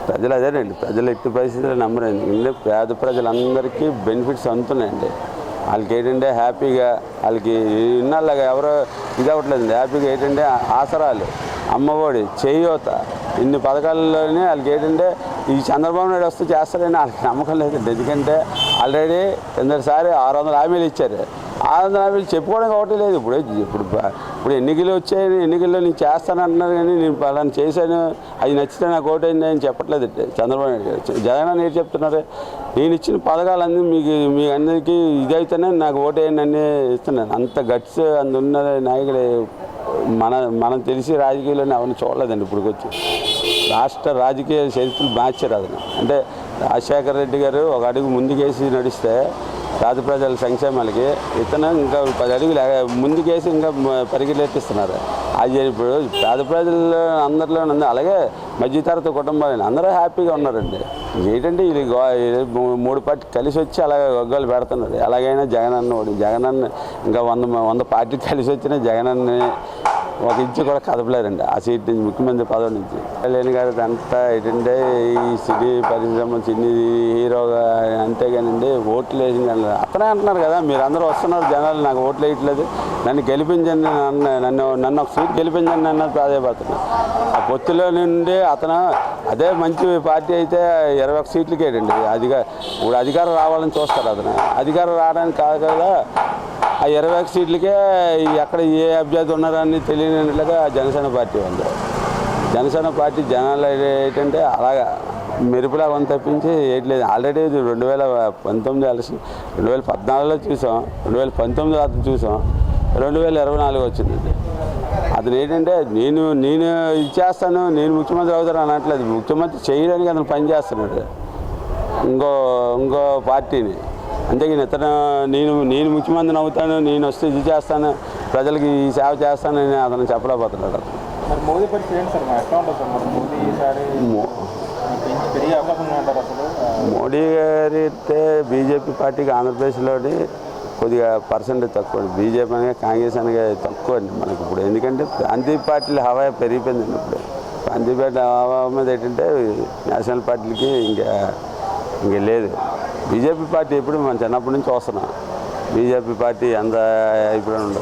ప్రజలు అదేనండి, ప్రజలు ఎట్టి పరిస్థితుల్లో నమ్మరండి. ఎందుకంటే పేద ప్రజలందరికీ బెనిఫిట్స్ అందుతున్నాయండి. వాళ్ళకి ఏంటంటే హ్యాపీగా, వాళ్ళకి ఇన్నాళ్ళగా ఎవరో ఇది అవ్వట్లేదండి. హ్యాపీగా ఏంటంటే ఆసరాలు, అమ్మఒడి, చేయూత, ఇన్ని పథకాల్లోనే వాళ్ళకి ఏంటంటే ఈ చంద్రబాబు నాయుడు వస్తే చేస్తారని వాళ్ళకి నమ్మకం లేదండి. ఎందుకంటే ఆల్రెడీ కిందసారి 600 హామీలు ఇచ్చారు. 600 హామీలు చెప్పుకోవడానికి ఒకటి లేదు. ఇప్పుడు ఎన్నికలు వచ్చాయి, ఎన్నికల్లో నేను చేస్తానంటున్నారు, కానీ నేను పలానా చేశాను, అది నచ్చితే నాకు ఓటైంది అని చెప్పట్లేదు చంద్రబాబు నాయుడు గారు. జగన్ అని ఏం చెప్తున్నారు? నేను ఇచ్చిన పథకాలన్నీ మీ అందరికీ ఇదైతేనే నాకు ఓటేయండి అన్నీ ఇస్తున్నాను. అంత గట్స్ అందున్న నాయకుడు మనం తెలిసి రాజకీయాల్లోనే అవన్నీ చూడలేదండి. ఇప్పుడు వచ్చి రాష్ట్ర రాజకీయ చరిత్రలు మార్చారు అతను. అంటే రాజశేఖర రెడ్డి గారు ఒక అడుగు ముందుకేసి నడిస్తే పేద ప్రజల సంక్షేమాలకి ఇతను ఇంకా 10 అడుగులు ముందుకేసి ఇంకా పరిగెలెత్తిస్తున్నారు. అది ఇప్పుడు పేద ప్రజలు అందరిలో ఉంది. అలాగే మధ్యతరగతి కుటుంబాలు అందరూ హ్యాపీగా ఉన్నారండి. ఏంటంటే ఇది 3 పార్టీ కలిసి వచ్చి అలాగే గొగ్గలు పెడుతున్నారు. ఎలాగైనా జగనన్న ఇంకా 100 పార్టీలు కలిసి వచ్చినా జగనన్ని ఒక ఇంచు కూడా కదపలేరండి ఆ సీట్ నుంచి, ముఖ్యమంత్రి పదవి నుంచి. కళ్యాణ్ గారు అంతా ఏంటంటే ఈ సినీ పరిశ్రమ చిన్న హీరోగా అంతేగానండి ఓట్లు వేసింది అతనే అంటున్నారు కదా, మీరు అందరూ వస్తున్నారు జనాలు, నాకు ఓట్లు వేయట్లేదు, నన్ను గెలిపించండి, నన్ను ఒక సీట్ గెలిపించండి అన్నది ప్రాధాయపడుతున్నారు. ఆ పొత్తులో నుండి అతను అదే మంచి పార్టీ అయితే 21 సీట్లకేటండి ఇప్పుడు అధికారం రావాలని చూస్తారు. అతను అధికారం రావడానికి కాదు కదా, ఆ 21 సీట్లకే ఎక్కడ ఏ అభ్యర్థి ఉన్నారని తెలియనట్లుగా జనసేన పార్టీ ఉంది. జనసేన పార్టీ జనాలు ఏంటంటే అలాగా మెరుపులాగా తప్పించి ఏట్లేదు. ఆల్రెడీ 2019 ఎలక్షన్ 2014లో చూసాం, 2019 అతను చూసాం, 2024 వచ్చింది. అతను ఏంటంటే నేను ఇది చేస్తాను, నేను ముఖ్యమంత్రి అవుతాను అనట్లేదు. ముఖ్యమంత్రి చేయడానికి అతను పని చేస్తున్నాడు ఇంకో పార్టీని. అంతేగాని ఇతను నేను ముఖ్యమంత్రిని అవుతాను, నేను వస్తే ఇది చేస్తాను, ప్రజలకి ఈ సేవ చేస్తానని అతను చెప్పలేకపోతున్నాడు. మోదీ పరిస్థితి ఏంటి సార్? ఎట్లా ఉంటుంది సార్? మరి మోదీ ఈసారి పెరిగే అవకాశం ఉందంటారు అసలు? మోడీ గారి అయితే బీజేపీ పార్టీకి ఆంధ్రప్రదేశ్లోని కొద్దిగా పర్సెంటేజ్ తక్కువ, బీజేపీ అనగా కాంగ్రెస్ అనగా తక్కువ అండి మనకి ఇప్పుడు. ఎందుకంటే ప్రాంతీయ పార్టీల హవా పెరిగిపోయిందండి. ఇప్పుడు ప్రాంతీయ పార్టీ హవా మీద ఏంటంటే నేషనల్ పార్టీలకి ఇంకా లేదు. బీజేపీ పార్టీ ఎప్పుడు మన చిన్నప్పటి నుంచి వస్తున్నాం. బీజేపీ పార్టీ ఎంత ఇప్పుడు ఉండదు.